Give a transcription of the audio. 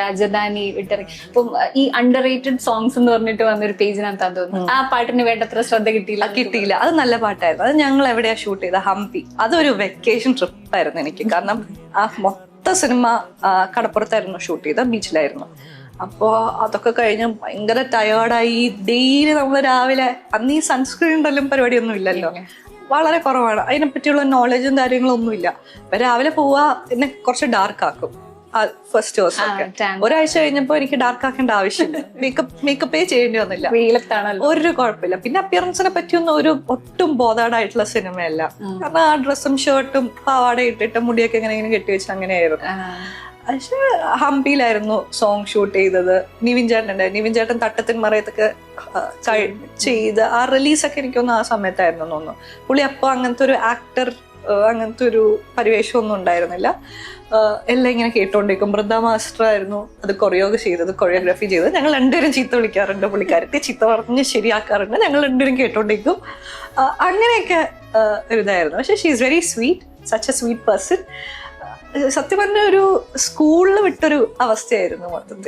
രാജധാനി വിട്ടിറങ്ങി. അപ്പം ഈ under rated songs എന്ന് പറഞ്ഞിട്ട് വന്നൊരു പേജിനകത്താ തോന്നുന്നു. ആ പാട്ടിന് വേണ്ടത്ര ശ്രദ്ധ കിട്ടിയില്ല. അത് നല്ല പാട്ടായിരുന്നു. അത് ഞങ്ങൾ എവിടെയാ ഷൂട്ട് ചെയ്ത ഹംപി. അതൊരു വെക്കേഷൻ ട്രിപ്പായിരുന്നു എനിക്ക്. കാരണം ആ മൊത്ത സിനിമ കടപ്പുറത്തായിരുന്നു ഷൂട്ട് ചെയ്ത, ബീച്ചിലായിരുന്നു. അപ്പോ അതൊക്കെ കഴിഞ്ഞ് ഭയങ്കര ടയേർഡായി. ഡെയിലി നമ്മൾ രാവിലെ, അന്ന് ഈ സൺസ്ക്രീൻ ഉണ്ടല്ലോ പരിപാടിയൊന്നും ഇല്ലല്ലോ, വളരെ കുറവാണ്. അതിനെപ്പറ്റിയുള്ള നോളജും കാര്യങ്ങളും ഒന്നുമില്ല. അപ്പൊ രാവിലെ പോവാ, പിന്നെ കുറച്ച് ഡാർക്ക് ആക്കും ഫസ്റ്റ് ദിവസം ഒക്കെ. ഒരാഴ്ച കഴിഞ്ഞപ്പോ എനിക്ക് ഡാർക്ക് ആക്കേണ്ട ആവശ്യമില്ല. മേക്കപ്പേ ചെയ്യേണ്ടി വന്നില്ല. ഒരു കുഴപ്പമില്ല. പിന്നെ അപ്പിയറൻസിനെ പറ്റിയൊന്നും ഒട്ടും ബോധാടായിട്ടുള്ള സിനിമയല്ല. കാരണം ആ ഡ്രസ്സും ഷർട്ടും പാവാട ഇട്ടിട്ട് മുടിയൊക്കെ എങ്ങനെ കെട്ടിവെച്ച് അങ്ങനെയായിരുന്നു. പക്ഷെ ഹംപിയിലായിരുന്നു സോങ് ഷൂട്ട് ചെയ്തത്. നിവിൻ ചേട്ടൻ തട്ടത്തിൻ മറയത്തൊക്കെ ചെയ്ത് ആ റിലീസൊക്കെ എനിക്കൊന്നും ആ സമയത്തായിരുന്നു തോന്നുന്നു. പുള്ളി അപ്പൊ അങ്ങനത്തെ ഒരു ആക്ടർ, അങ്ങനത്തെ ഒരു പരിവേഷമൊന്നും ഉണ്ടായിരുന്നില്ല. എല്ലാം ഇങ്ങനെ കേട്ടോണ്ടിരിക്കും. വൃന്ദ മാസ്റ്റർ ആയിരുന്നു അത് കൊറിയോഗ്രാഫി ചെയ്തത്. ഞങ്ങൾ രണ്ടുപേരും ചീത്ത വിളിക്കാറുണ്ട്, പുള്ളിക്കാരത്തെ ചീത്ത പറഞ്ഞ് ശരിയാക്കാറുണ്ട്. ഞങ്ങൾ രണ്ടുപേരും കേട്ടോണ്ടിരിക്കും. അങ്ങനെയൊക്കെ ഒരു ഇതായിരുന്നു. പക്ഷെ she is very sweet, such A sweet person. സത്യം പറഞ്ഞ ഒരു സ്കൂളിൽ വിട്ടൊരു അവസ്ഥയായിരുന്നു മൊത്തത്തിൽ.